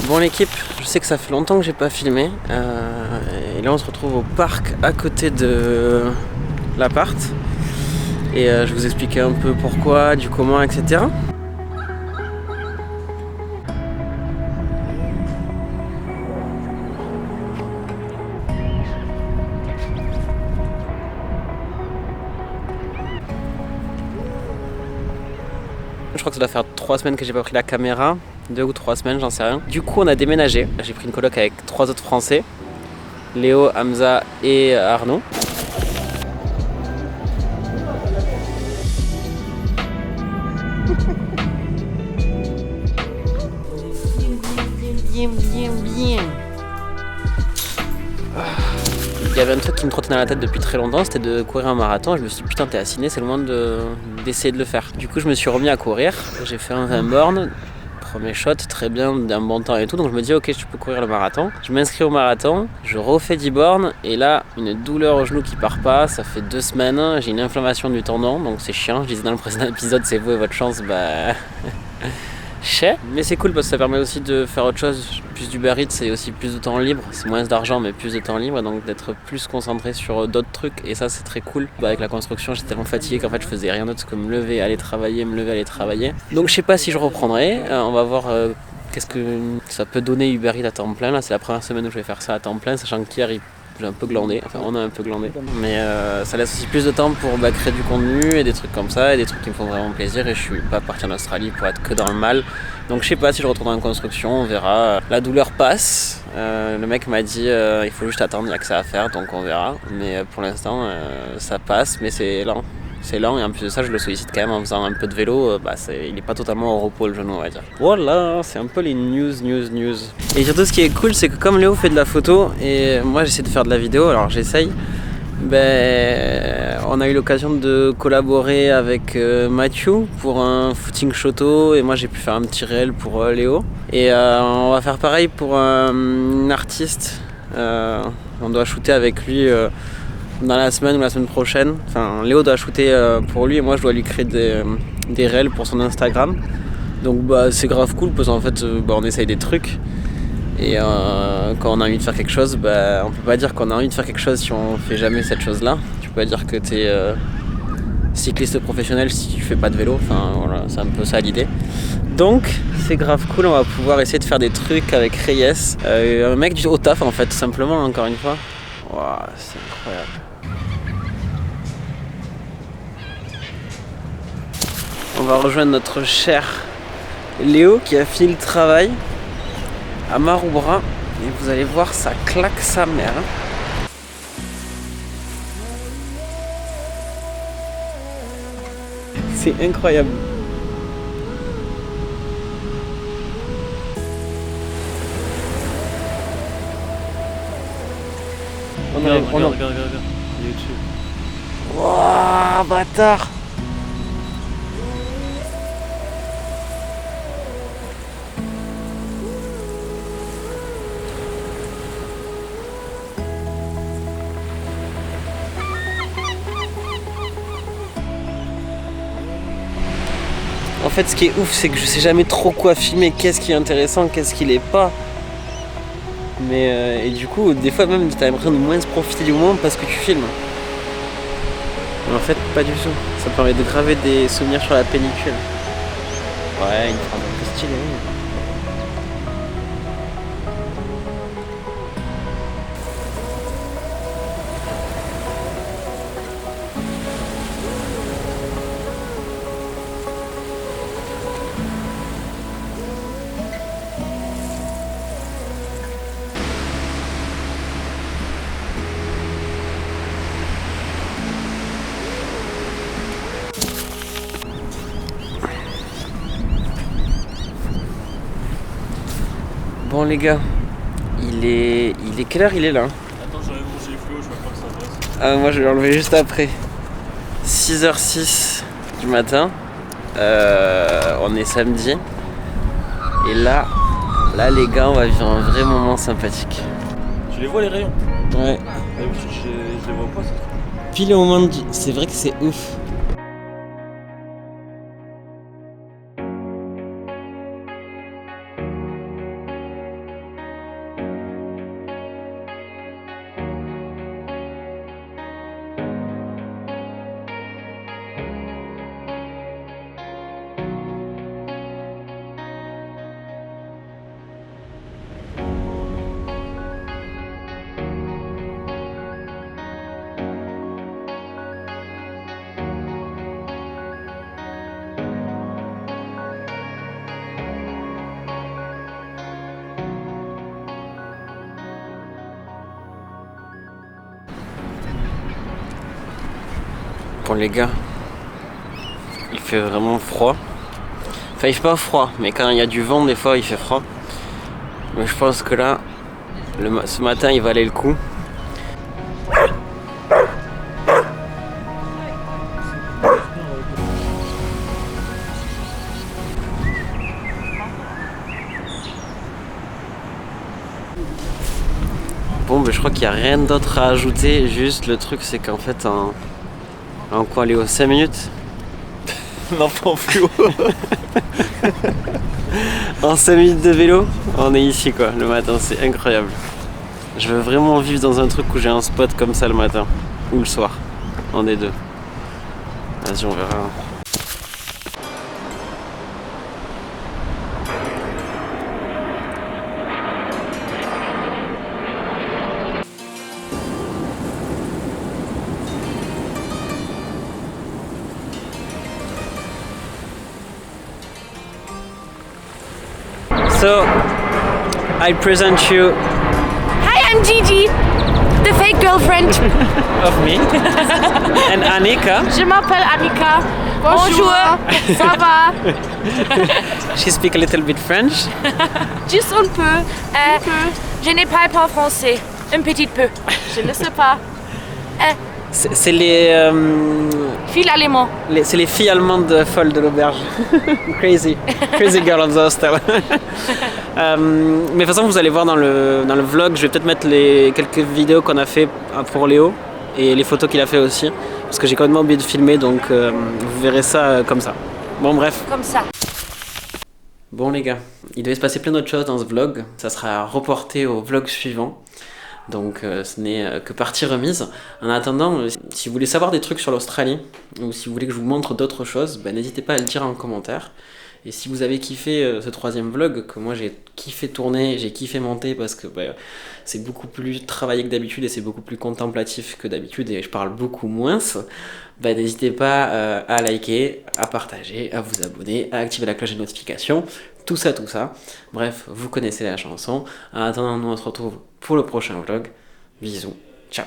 Bon l'équipe, je sais que ça fait longtemps que j'ai pas filmé et là on se retrouve au parc à côté de l'appart et je vais vous expliquer un peu pourquoi, du comment, etc. Je crois que ça doit faire 3 semaines que j'ai pas pris la caméra, 2 ou 3 semaines, j'en sais rien. Du coup on a déménagé, j'ai pris une coloc avec 3 autres Français, Léo, Hamza et Arnaud. Bien. Il y avait un truc qui me trottinait à la tête depuis très longtemps, c'était de courir un marathon. Je me suis dit putain t'es assigné, c'est le moment d'essayer de le faire. Du coup je me suis remis à courir, j'ai fait un 20 bornes, premier shot, très bien, d'un bon temps et tout. Donc je me dis ok je peux courir le marathon. Je m'inscris au marathon, je refais 10 bornes et là une douleur au genou qui part pas, ça fait 2 semaines, j'ai une inflammation du tendon donc c'est chiant. Je disais dans le précédent épisode c'est vous et votre chance, bah... Mais c'est cool parce que ça permet aussi de faire autre chose. Plus d'Uber Eats, c'est aussi plus de temps libre. C'est moins d'argent mais plus de temps libre, donc d'être plus concentré sur d'autres trucs. Et ça c'est très cool. Avec la construction j'étais tellement fatigué qu'en fait je faisais rien d'autre que me lever, aller travailler, me lever, aller travailler. Donc je sais pas si je reprendrai. On va voir qu'est-ce que ça peut donner Uber Eats à temps plein. Là c'est la première semaine où je vais faire ça à temps plein, sachant qu'hier j'ai un peu glandé, enfin on a un peu glandé, mais ça laisse aussi plus de temps pour créer du contenu et des trucs comme ça, et des trucs qui me font vraiment plaisir, et je suis pas parti en Australie pour être que dans le mal, donc je sais pas si je retourne dans la construction, on verra. La douleur passe, le mec m'a dit il faut juste attendre, il n'y a que ça à faire, donc on verra, mais pour l'instant ça passe, mais c'est lent. C'est lent et en plus de ça je le sollicite quand même en faisant un peu de vélo, il est pas totalement au repos le genou on va dire. Voilà, c'est un peu les news. Et surtout ce qui est cool c'est que comme Léo fait de la photo et moi j'essaie de faire de la vidéo, alors j'essaye, on a eu l'occasion de collaborer avec Mathieu pour un footing shoto et moi j'ai pu faire un petit réel pour Léo. Et on va faire pareil pour un artiste, on doit shooter avec lui dans la semaine ou la semaine prochaine. Enfin, Léo doit shooter pour lui et moi je dois lui créer des réels pour son Instagram. Donc c'est grave cool parce qu'en fait on essaye des trucs. Et quand on a envie de faire quelque chose, on peut pas dire qu'on a envie de faire quelque chose si on fait jamais cette chose-là. Tu peux pas dire que t'es cycliste professionnel si tu fais pas de vélo. Enfin voilà, c'est un peu ça l'idée. Donc c'est grave cool, on va pouvoir essayer de faire des trucs avec Reyes. Un mec au taf en fait, tout simplement, encore une fois. Waouh, c'est incroyable. On va rejoindre notre cher Léo qui a fini le travail à Maroubra et vous allez voir ça claque sa mère. C'est incroyable. Regarde, il est dessus. Wouah, bâtard. En fait, ce qui est ouf, c'est que je sais jamais trop quoi filmer, qu'est-ce qui est intéressant, qu'est-ce qui l'est pas. Mais et du coup, des fois même, t'as l'impression de moins profiter du moment parce que tu filmes. Mais en fait, pas du tout. Ça permet de graver des souvenirs sur la pellicule. Ouais, une forme un peu stylée. Bon les gars, il est quelle heure il est là? Attends, j'enlève mon gilet fluo, je vois pas que ça passe. Moi je vais l'enlever juste après. 6h06 du matin. On est samedi. Et là les gars, on va vivre un vrai moment sympathique. Tu les vois les rayons? Ouais. Je les vois pas, ça. Pile au moment c'est vrai que c'est ouf. Bon les gars, il fait vraiment froid. Enfin il fait pas froid, mais quand il y a du vent des fois il fait froid. Mais je pense que là, ce matin il valait le coup. Bon, mais je crois qu'il n'y a rien d'autre à ajouter. Juste le truc, c'est qu'en fait, en quoi aller aux 5 minutes Non, pas en fluo. En 5 minutes de vélo, on est ici quoi, le matin, c'est incroyable. Je veux vraiment vivre dans un truc où j'ai un spot comme ça le matin. Ou le soir. On est deux. Vas-y, on verra. So, I present you Hi, I'm Gigi, the fake girlfriend. of me and Annika. Je m'appelle Annika. Bonjour. Ça va? She speaks a little bit French. Juste un peu. Je n'ai pas parlé français. Un petit peu. Je ne sais pas. C'est les, Fil allemand. c'est les filles allemandes folles de l'auberge. Crazy girl of the hostel. Mais de toute façon, vous allez voir dans le vlog, je vais peut-être mettre quelques vidéos qu'on a fait pour Léo et les photos qu'il a fait aussi, parce que j'ai complètement oublié de filmer, donc vous verrez ça comme ça. Bon, bref. Comme ça. Bon les gars, il devait se passer plein d'autres choses dans ce vlog. Ça sera reporté au vlog suivant. Donc ce n'est que partie remise. En attendant, si vous voulez savoir des trucs sur l'Australie, ou si vous voulez que je vous montre d'autres choses, n'hésitez pas à le dire en commentaire. Et si vous avez kiffé ce 3e vlog, que moi j'ai kiffé tourner, j'ai kiffé monter, parce que c'est beaucoup plus travaillé que d'habitude et c'est beaucoup plus contemplatif que d'habitude et je parle beaucoup moins, n'hésitez pas à liker, à partager, à vous abonner, à activer la cloche de notification, tout ça. Bref, vous connaissez la chanson. En attendant, nous on se retrouve pour le prochain vlog. Bisous, ciao.